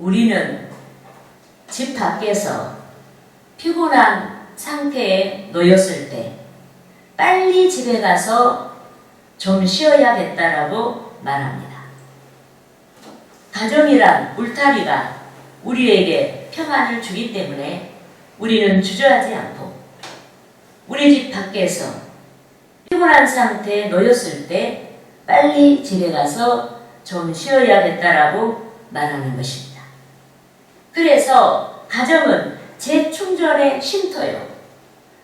우리는 집 밖에서 피곤한 상태에 놓였을 때 빨리 집에 가서 좀 쉬어야겠다라고 말합니다. 가정이란 울타리가 우리에게 평안을 주기 때문에 우리는 주저하지 않고 우리 집 밖에서 피곤한 상태에 놓였을 때 빨리 집에 가서 좀 쉬어야겠다라고 말하는 것입니다. 그래서 가정은 재충전의 쉼터요.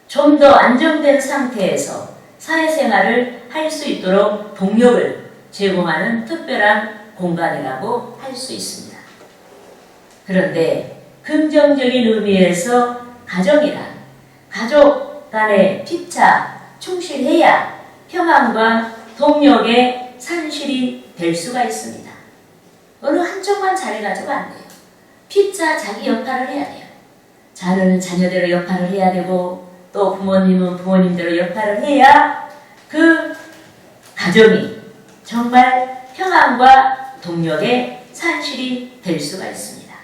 좀 더 안정된 상태에서 사회생활을 할 수 있도록 동력을 제공하는 특별한 공간이라고 할 수 있습니다. 그런데 긍정적인 의미에서 가정이란 가족 간의 피차, 충실해야 평안과 동력의 산실이 될 수가 있습니다. 어느 한쪽만 잘해가지고 안 돼요. 피차 자기 역할을 해야 돼요. 자녀는 자녀대로 역할을 해야 되고 또 부모님은 부모님대로 역할을 해야 그 가정이 정말 평안과 동력의 산실이 될 수가 있습니다.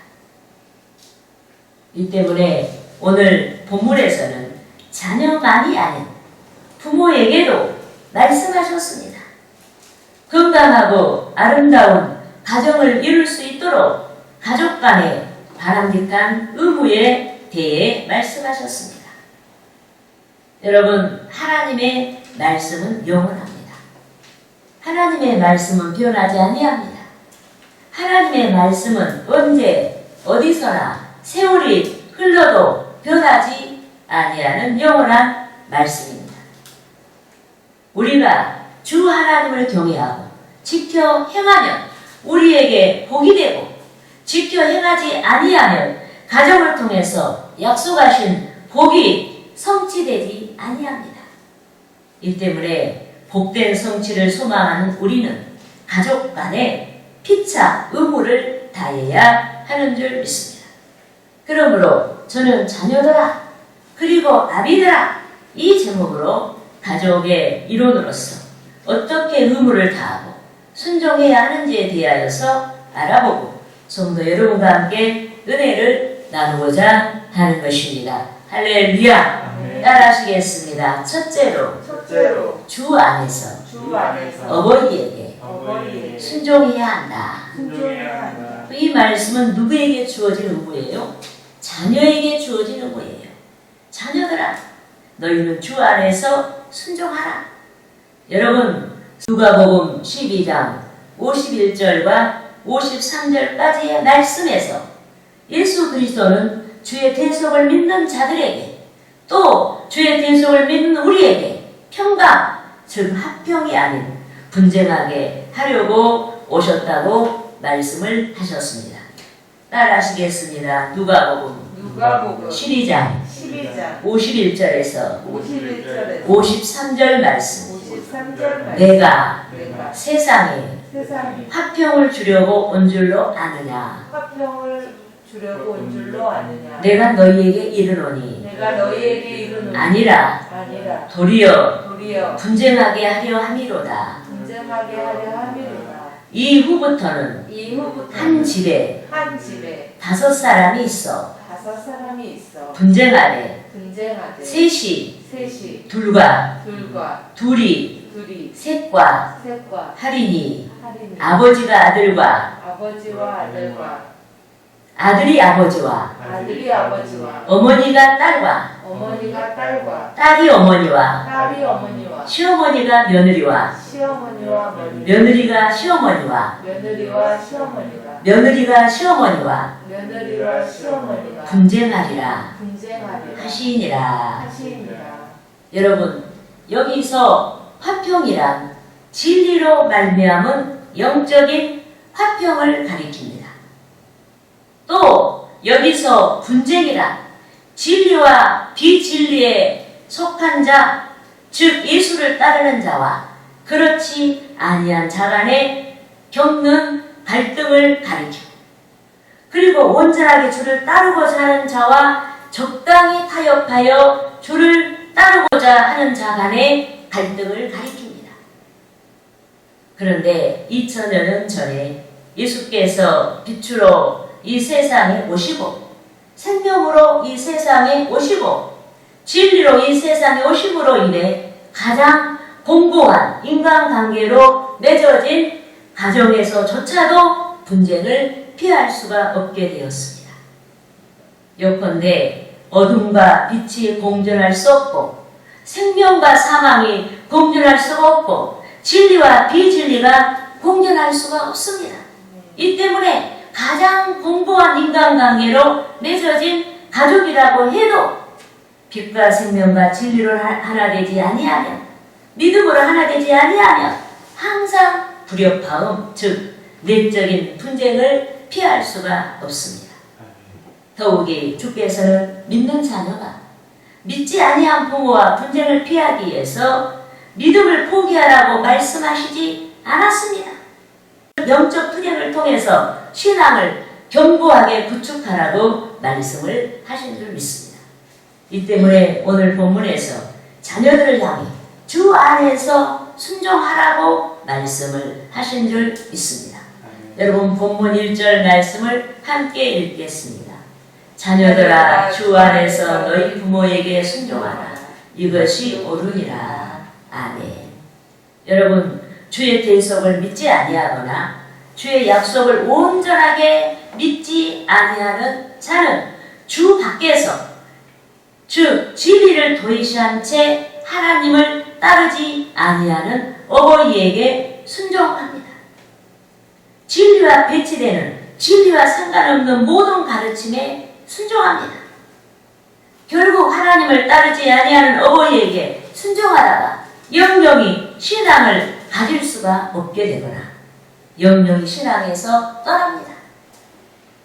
이 때문에 오늘 본문에서는 자녀만이 아닌 부모에게도 말씀하셨습니다. 건강하고 아름다운 가정을 이룰 수 있도록 가족 간의 바람직한 의무에 대해 말씀하셨습니다. 여러분, 하나님의 말씀은 영원합니다. 하나님의 말씀은 변하지 아니합니다. 하나님의 말씀은 언제 어디서나 세월이 흘러도 변하지 아니하는 영원한 말씀입니다. 우리가 주 하나님을 경외하고 지켜 행하면 우리에게 복이 되고 지켜 행하지 아니하면 가정을 통해서 약속하신 복이 성취되지 아니합니다. 이 때문에 복된 성취를 소망하는 우리는 가족 간에 피차 의무를 다해야 하는 줄 믿습니다. 그러므로 저는 자녀들아 그리고 아비들아 이 제목으로 가족의 일원으로서 어떻게 의무를 다하고 순종해야 하는지에 대하여서 알아보고 성도 여러분과 함께 은혜를 나누고자 하는 것입니다. 할렐루야. 따라하시겠습니다. 첫째로 주 안에서 어버이에게 순종해야 한다. 이 말씀은 누구에게 주어진 의무예요? 자녀에게 주어진 의무예요. 자녀들아 너희는 주 안에서 순종하라. 여러분 누가복음 12장 51절과 53절까지의 말씀에서 예수 그리스도는 주의 대속을 믿는 자들에게 또 주의 대속을 믿는 우리에게 평강, 즉 합평이 아닌 분쟁하게 하려고 오셨다고 말씀을 하셨습니다. 따라하시겠습니다. 누가복음 12장 51절에서 53절 말씀. 내가 세상에 화평을 주려고 온 줄로 아느냐. 내가 너희에게 이르노니 아니라 도리어 분쟁하게 하려 함이로다. 이후부터는 한 집에 5 사람이 있어 분쟁하되 셋이 둘이 셋과 하리니 아버지가 아들과 아들이 아버지와 어머니가 딸과 딸이 어머니와 시어머니가 며느리와 며느리가 시어머니와 분쟁하리라 하시니라. 여러분 여기서 화평이란 진리로 말미암은 영적인 화평을 가리킵니다. 또 여기서 분쟁이란 진리와 비진리에 속한 자, 즉 예수를 따르는 자와 그렇지 아니한 자 간에 겪는 갈등을 가리키고 그리고 온전하게 주를 따르고자 하는 자와 적당히 타협하여 주를 따르고자 하는 자 간의 갈등을 가리킵니다. 그런데 2000여 년 전에 예수께서 빛으로 이 세상에 오시고 생명으로 이 세상에 오시고 진리로 이 세상에 오심으로 인해 가장 공고한 인간관계로 맺어진 가정에서조차도 분쟁을 피할 수가 없게 되었습니다. 요컨대 어둠과 빛이 공존할 수 없고 생명과 사망이 공존할 수가 없고 진리와 비진리가 공존할 수가 없습니다. 이 때문에 가장 공고한 인간관계로 맺어진 가족이라고 해도 빛과 생명과 진리로 하나 되지 아니하면 믿음으로 하나 되지 아니하면 항상 불협화음 즉 내적인 분쟁을 피할 수가 없습니다. 더욱이 주께서는 믿는 자녀가 믿지 아니한 부모와 분쟁을 피하기 위해서 믿음을 포기하라고 말씀하시지 않았습니다. 영적 분쟁을 통해서 신앙을 견고하게 구축하라고 말씀을 하신 줄 믿습니다. 이 때문에 오늘 본문에서 자녀들을 향해 주 안에서 순종하라고 말씀을 하신 줄 믿습니다. 여러분 본문 1절 말씀을 함께 읽겠습니다. 자녀들아 주 안에서 너희 부모에게 순종하라. 이것이 옳으니라. 아멘. 여러분 주의 대속을 믿지 아니하거나 주의 약속을 온전하게 믿지 아니하는 자는 주 밖에서 즉 진리를 도외시한 채 하나님을 따르지 아니하는 어버이에게 순종합니다. 진리와 배치되는 진리와 상관없는 모든 가르침에 순종합니다. 결국 하나님을 따르지 아니하는 어버이에게 순종하다가 영영이 신앙을 가질 수가 없게 되거나 영영이 신앙에서 떠납니다.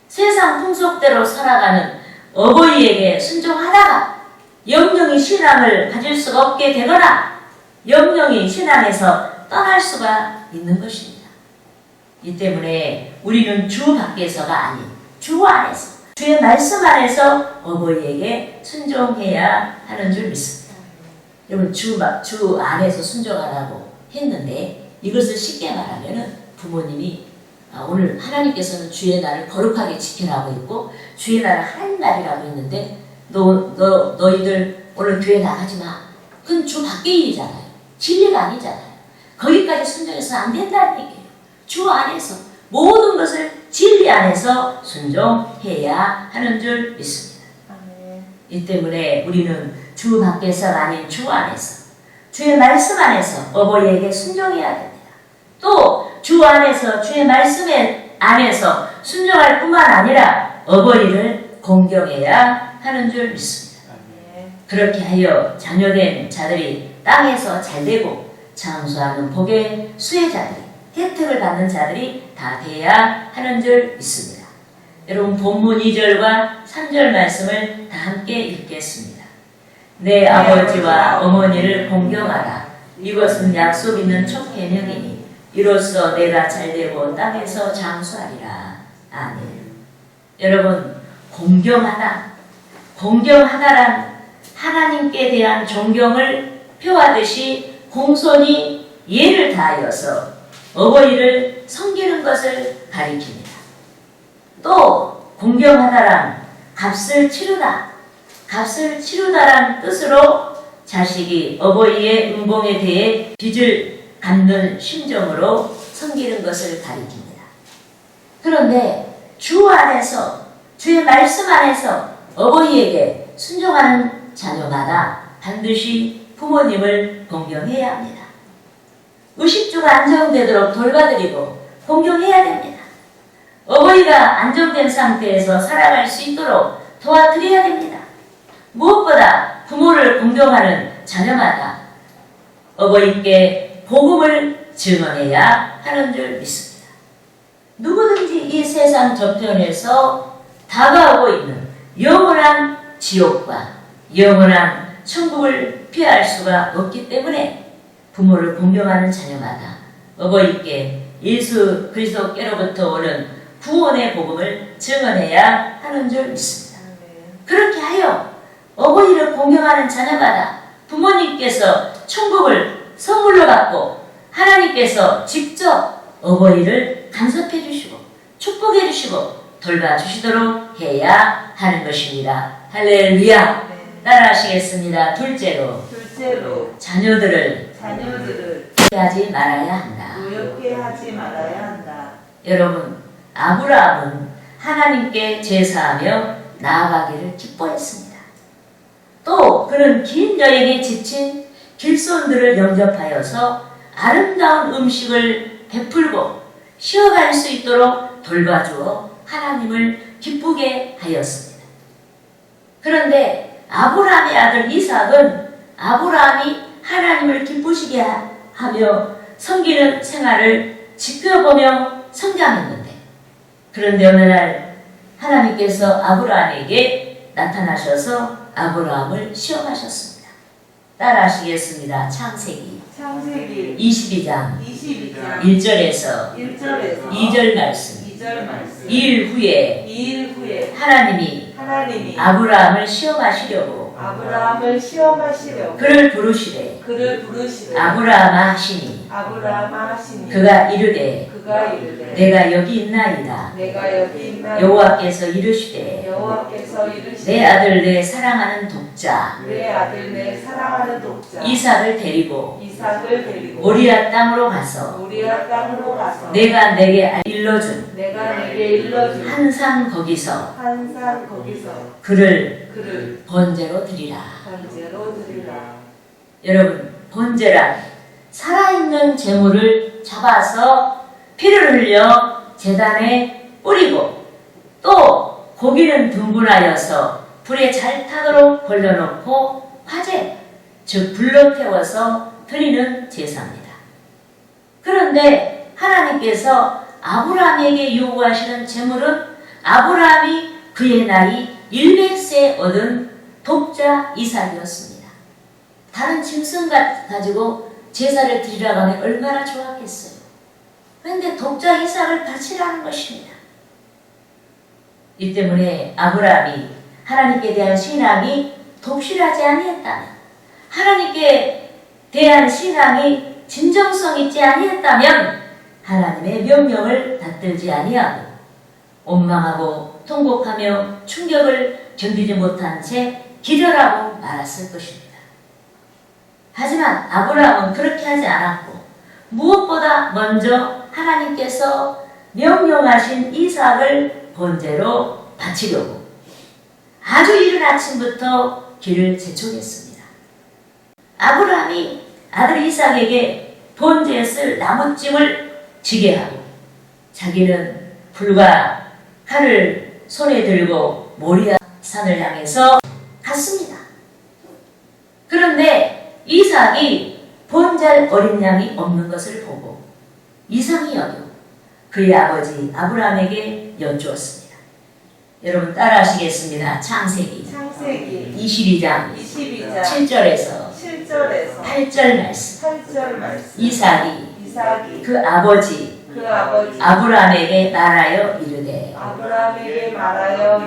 세상 풍속대로 살아가는 어버이에게 순종하다가 영영이 신앙을 가질 수가 없게 되거나 영영이 신앙에서 떠날 수가 있는 것입니다. 이 때문에 우리는 주 밖에서가 아닌 주 안에서 주의 말씀 안에서 어버이에게 순종해야 하는 줄 믿습니다. 여러분 주 안에서 순종하라고 했는데 이것을 쉽게 말하면 부모님이 오늘 하나님께서는 주의 날을 거룩하게 지키라고 했고 주의 날은 하나님 날이라고 했는데 너희들 오늘 교회 나가지 마. 그건 주 밖의 일이잖아요. 진리가 아니잖아요. 거기까지 순종해서는 안 된다는 얘기예요. 주 안에서 모든 것을 진리 안에서 순종해야 하는 줄 믿습니다. 이 때문에 우리는 주 밖에서가 아닌 주 안에서 주의 말씀 안에서 어버이에게 순종해야 됩니다. 또 주 안에서 주의 말씀 안에서 순종할 뿐만 아니라 어버이를 공경해야 하는 줄 믿습니다. 그렇게 하여 자녀된 자들이 땅에서 잘되고 장수하는 복의 수혜자들이 혜택을 받는 자들이 다 돼야 하는 줄 믿습니다. 여러분 본문 2절과 3절 말씀을 다 함께 읽겠습니다. 내 아버지와 어머니를 공경하라. 이것은 약속 있는 첫 계명이니 이로써 내가 잘되고 땅에서 장수하리라. 아멘. 여러분 공경하다란 하나님께 대한 존경을 표하듯이 공손히 예를 다하여서 어버이를 섬기는 것을 가리킵니다. 또 공경하다란 값을 치르다란 뜻으로 자식이 어버이의 은봉에 대해 빚을 갚는 심정으로 섬기는 것을 가리킵니다. 그런데 주 안에서 주의 말씀 안에서 어버이에게 순종하는 자녀마다 반드시 부모님을 공경해야 합니다. 의식주가 안정되도록 돌봐드리고 공경해야 됩니다. 어버이가 안정된 상태에서 살아갈 수 있도록 도와드려야 됩니다. 무엇보다 부모를 공경하는 자녀마다 어버이께 복음을 증언해야 하는 줄 믿습니다. 누구든지 이 세상 저편에서 다가오고 있는 영원한 지옥과 영원한 천국을 피할 수가 없기 때문에 부모를 공경하는 자녀마다 어버이께 예수 그리스도께로부터 오는 구원의 복음을 증언해야 하는 줄 믿습니다. 그렇게 하여 어버이를 공경하는 자녀마다 부모님께서 천국을 선물로 받고 하나님께서 직접 어버이를 간섭해 주시고 축복해 주시고 돌봐주시도록 해야 하는 것입니다. 할렐루야. 따라하시겠습니다. 둘째로 자녀들을 하지 말아야 한다. 노엽게 하지 말아야 한다. 여러분, 아브라함은 하나님께 제사하며 나아가기를 기뻐했습니다. 또 그는 긴 여행에 지친 길손들을 영접하여서 아름다운 음식을 베풀고 쉬어갈 수 있도록 돌봐주어 하나님을 기쁘게 하였습니다. 그런데 아브라함의 아들 이삭은 아브라함이 하나님을 기쁘시게 하며 섬기는 생활을 지켜보며 성장했는데, 그런데 어느 날 하나님께서 아브라함에게 나타나셔서 아브라함을 시험하셨습니다. 따라하시겠습니다. 창세기 22장 1절에서 2절 말씀. 2일 후에 하나님이 아브라함을 시험하시려고 그를 부르시되 아브라함아 하시니 그가 이르되 내가 여기 있나이다. 여호와께서 이르시되 내 아들 내 사랑하는 독자 이삭을 데리고 모리아 땅으로 가서 내가 내게 일러준 한 산 거기서 그를 번제로 드리라. 여러분, 번제란 살아있는 제물을 잡아서 피를 흘려 제단에 뿌리고 또 고기는 등분하여서 불에 잘 타도록 벌려놓고 화재, 즉 불로 태워서 드리는 제사입니다. 그런데 하나님께서 아브라함에게 요구하시는 제물은 아브라함이 그의 나이 100세 얻은 독자 이삭이었습니다. 다른 짐승 가지고 제사를 드리라고 하면 얼마나 좋았겠어요. 그런데 독자 이삭을 바치라는 것입니다. 이 때문에 아브라함이 하나님께 대한 신앙이 독실하지 아니했다면, 하나님께 대한 신앙이 진정성 있지 아니했다면 하나님의 명령을 받들지 아니하고 원망하고 통곡하며 충격을 견디지 못한 채 기절하고 말았을 것입니다. 하지만 아브라함은 그렇게 하지 않았고 무엇보다 먼저 하나님께서 명령하신 이삭을 번제로 바치려고 아주 이른 아침부터 길을 재촉했습니다. 아브라함이 아들 이삭에게 번제에 쓸 나무찜을 지게 하고 자기는 불과 칼을 손에 들고 모리아 산을 향해서 갔습니다. 그런데 이삭이 번제할 어린 양이 없는 것을 보고 이상히 여겨 그의 아버지 아브라함에게 여쭈었습니다. 여러분 따라하시겠습니다. 창세기 22장 7절에서 8절 말씀. 이삭이 그 아버지 아브라함에게 말하여 이르되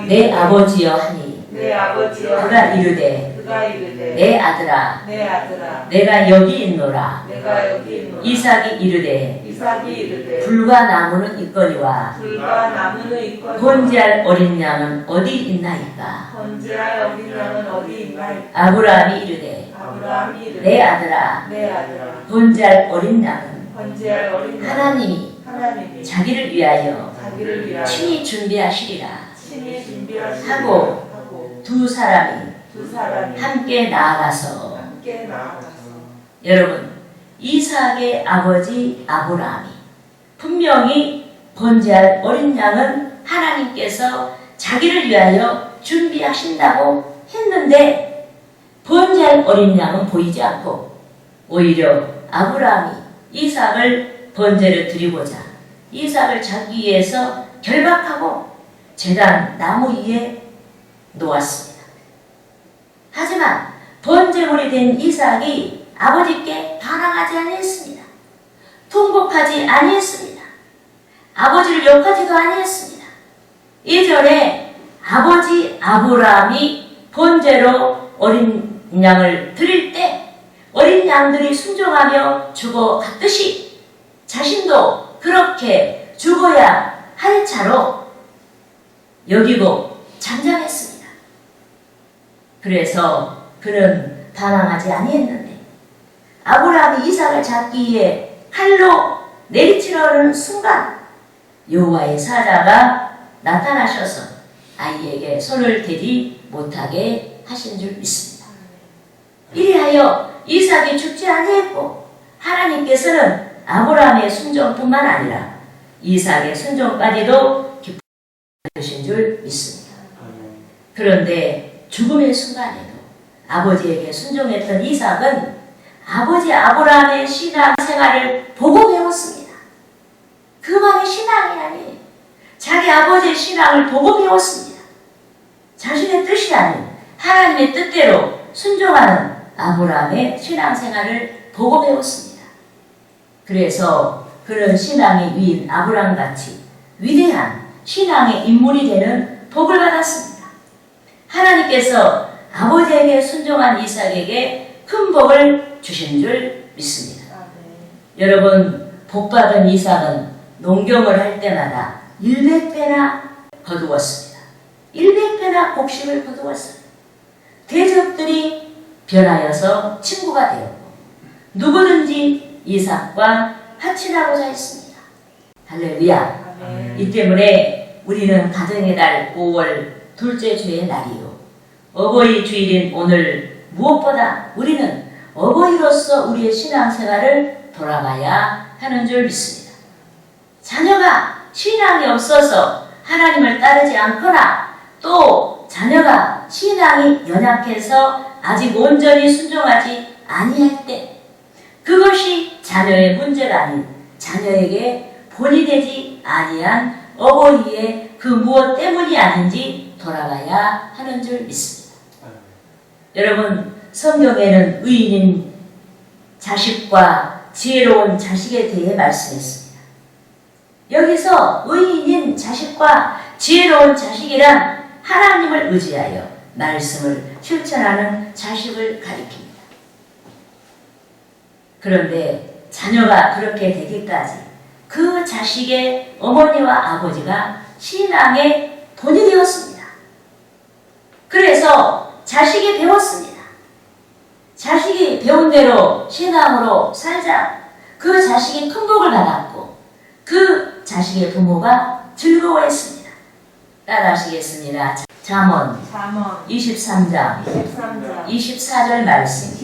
내 아버지여 하니 그가 이르되 내 아들아 내가 여기 있노라. 이삭이 이르되 불과 나무는 있거니와 번제할 어린 양은 어디 있나이까. 아브라함이 이르되 내 아들아 번제할 어린 양은 하나님이 자기를 위하여 친히 준비하시리라 하고 두 사람이 함께 나아가서 여러분 이삭의 아버지 아브라함이 분명히 번제할 어린 양은 하나님께서 자기를 위하여 준비하신다고 했는데 번제할 어린 양은 보이지 않고 오히려 아브라함이 이삭을 번제를 드리고자 이삭을 잡기 위해서 결박하고 제단 나무 위에 놓았습니다. 하지만 번제물이 된 이삭이 아버지께 반항하지 아니했습니다. 통곡하지 아니했습니다. 아버지를 욕하지도 아니했습니다. 예전에 아버지 아브라함이 번제로 어린 양을 드릴 때 어린 양들이 순종하며 죽어갔듯이 자신도 그렇게 죽어야 할 차로 여기고 잠잠했습니다. 그래서 그는 반항하지 아니했는데 아브라함이 이삭을 잡기 위해 칼로 내리치려는 순간 여호와의 사자가 나타나셔서 아이에게 손을 대지 못하게 하신 줄 믿습니다. 이리하여 이삭이 죽지 아니했고 하나님께서는 아브라함의 순종뿐만 아니라 이삭의 순종까지도 기뻐 주신 줄 믿습니다. 그런데 죽음의 순간에도 아버지에게 순종했던 이삭은 아버지 아브라함의 신앙 생활을 보고 배웠습니다. 그만의 신앙이라니 자기 아버지의 신앙을 보고 배웠습니다. 자신의 뜻이 아닌 하나님의 뜻대로 순종하는 아브라함의 신앙 생활을 보고 배웠습니다. 그래서 그런 신앙의 위인 아브라함같이 위대한 신앙의 인물이 되는 복을 받았습니다. 하나님께서 아버지에게 순종한 이삭에게 큰 복을 주신 줄 믿습니다. 여러분, 복받은 이삭은 농경을 할 때마다 100배나 거두었습니다. 100배나 곡식을 거두었어요. 대적들이 변하여서 친구가 되었고 누구든지 이삭과 합친하고자 했습니다. 할렐루야. 이 때문에 우리는 가정의 달 5월 둘째 주의 날이요 어버이 주일인 오늘 무엇보다 우리는 어버이로서 우리의 신앙생활을 돌아가야 하는 줄 믿습니다. 자녀가 신앙이 없어서 하나님을 따르지 않거나 또 자녀가 신앙이 연약해서 아직 온전히 순종하지 아니할 때 그것이 자녀의 문제가 아닌 자녀에게 본이 되지 아니한 어버이의 그 무엇 때문이 아닌지 돌아가야 하는 줄 믿습니다. 여러분, 성경에는 의인인 자식과 지혜로운 자식에 대해 말씀했습니다. 여기서 의인인 자식과 지혜로운 자식이란 하나님을 의지하여 말씀을 실천하는 자식을 가리킵니다. 그런데 자녀가 그렇게 되기까지 그 자식의 어머니와 아버지가 신앙의 본이 되었습니다. 그래서 자식이 배웠습니다. 자식이 배운 대로 신앙으로 살자 그 자식이 큰 복을 받았고 그 자식의 부모가 즐거워했습니다. 따라하시겠습니다. 잠언 23장 24절 말씀.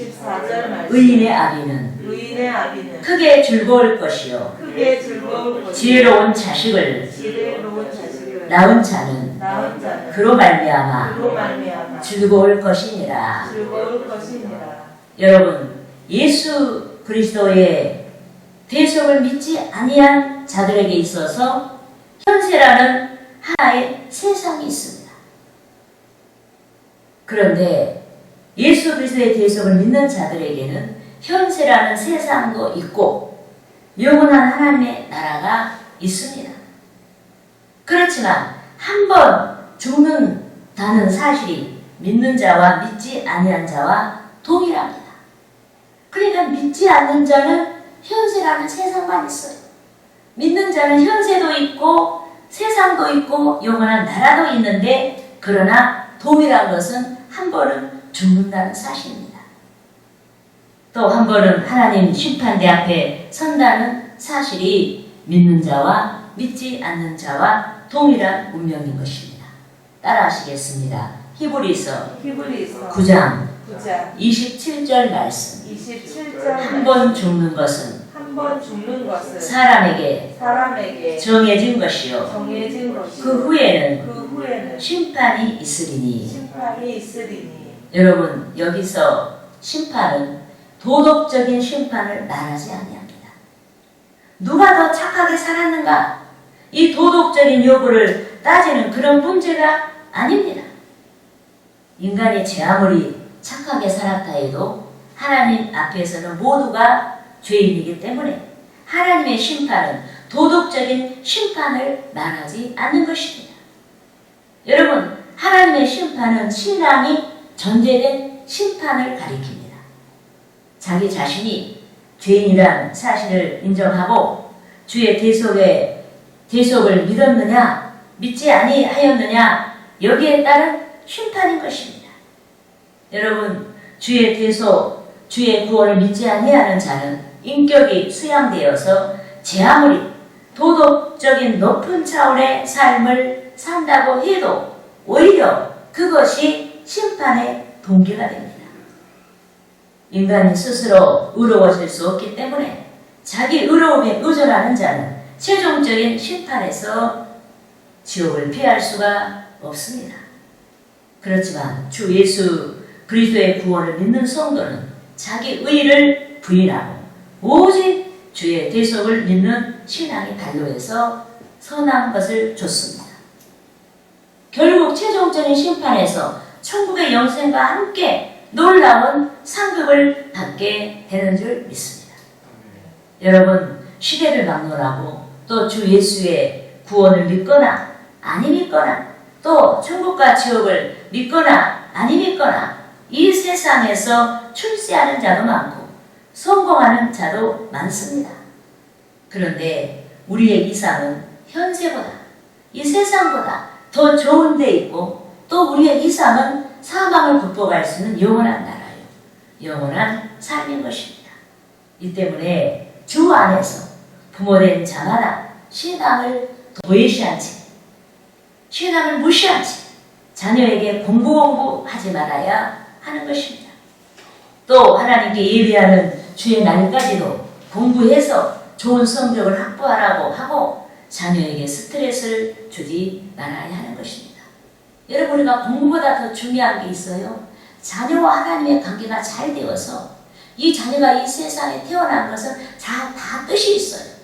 의인의 아비는 크게 즐거울 것이요 지혜로운 자식을 낳은 자는 그로 말미암아 즐거울 것이니라. 여러분, 예수 그리스도의 대속을 믿지 아니한 자들에게 있어서 현세라는 하나의 세상이 있습니다. 그런데 예수 그리스도의 대속을 믿는 자들에게는 현세라는 세상도 있고 영원한 하나님의 나라가 있습니다. 그렇지만 한 번 죽는다는 사실이 믿는 자와 믿지 아니한 자와 동일합니다. 그러니까 믿지 않는 자는 현세라는 세상만 있어요. 믿는 자는 현세도 있고 세상도 있고 영원한 나라도 있는데 그러나 동일한 것은 한 번은 죽는다는 사실입니다. 또 한 번은 하나님 심판대 앞에 선다는 사실이 믿는 자와 믿지 않는 자와 동일한 운명인 것입니다. 따라하시겠습니다. 히브리서 9장 27절 말씀. 한 번 죽는 것은 사람에게 정해진 것이요 그 후에는 심판이 있으리니. 여러분, 여기서 심판은 도덕적인 심판을 말하지 아니합니다. 누가 더 착하게 살았는가? 이 도덕적인 요구를 따지는 그런 문제가 아닙니다. 인간이 제 아무리 착하게 살았다 해도 하나님 앞에서는 모두가 죄인이기 때문에 하나님의 심판은 도덕적인 심판을 말하지 않는 것입니다. 여러분, 하나님의 심판은 신앙이 전제된 심판을 가리킵니다. 자기 자신이 죄인이란 사실을 인정하고 주의 대속을 믿었느냐 믿지 아니하였느냐? 여기에 따른 심판인 것입니다. 여러분, 주의 대소, 주의 구원을 믿지 아니하는 자는 인격이 수양되어서 제 아무리 도덕적인 높은 차원의 삶을 산다고 해도 오히려 그것이 심판의 동기가 됩니다. 인간이 스스로 의로워질 수 없기 때문에 자기 의로움에 의존하는 자는 최종적인 심판에서 지옥을 피할 수가 없습니다. 그렇지만 주 예수 그리스도의 구원을 믿는 성도는 자기 의를 부인하고 오직 주의 대속을 믿는 신앙의 단로에서 선한 것을 줬습니다. 결국 최종적인 심판에서 천국의 영생과 함께 놀라운 상급을 받게 되는 줄 믿습니다. 여러분, 시대를 막론하고 또 주 예수의 구원을 믿거나 아니 믿거나 또 천국과 지옥을 믿거나 아니 믿거나 이 세상에서 출세하는 자도 많고 성공하는 자도 많습니다. 그런데 우리의 이상은 현세보다 이 세상보다 더 좋은 데 있고 또 우리의 이상은 사망을 극복할 수 있는 영원한 나라예요. 영원한 삶인 것입니다. 이 때문에 주 안에서 부모된 자마다 신앙을 도외시한 채 신앙을 무시한 채 자녀에게 공부하지 말아야 하는 것입니다. 또 하나님께 예배하는 주의 날까지도 공부해서 좋은 성적을 확보하라고 하고 자녀에게 스트레스를 주지 말아야 하는 것입니다. 여러분, 우리가 공부보다 더 중요한 게 있어요. 자녀와 하나님의 관계가 잘 되어서 이 자녀가 이 세상에 태어난 것은 다 뜻이 있어요.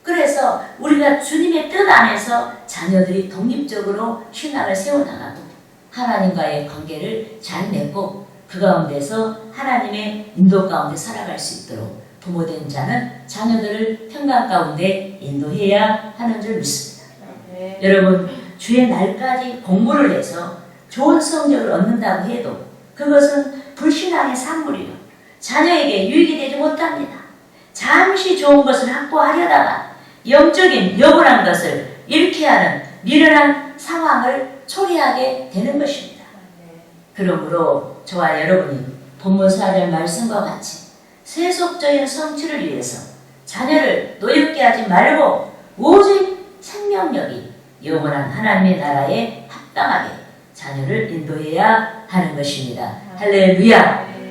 그래서 우리가 주님의 뜻 안에서 자녀들이 독립적으로 신앙을 세워나가고 하나님과의 관계를 잘 맺고 그 가운데서 하나님의 인도 가운데 살아갈 수 있도록 부모된 자는 자녀들을 평강 가운데 인도해야 하는 줄 믿습니다. 네. 여러분, 주의 날까지 공부를 해서 좋은 성적을 얻는다고 해도 그것은 불신앙의 산물이요. 자녀에게 유익이 되지 못합니다. 잠시 좋은 것을 확보하려다가 영적인 영원한 것을 잃게 하는 미련한 상황을 초래하게 되는 것입니다. 그러므로 저와 여러분이 본문 4절 말씀과 같이 세속적인 성취를 위해서 자녀를 노엽게 하지 말고 오직 생명력이 영원한 하나님의 나라에 합당하게 자녀를 인도해야 하는 것입니다. 할렐루야!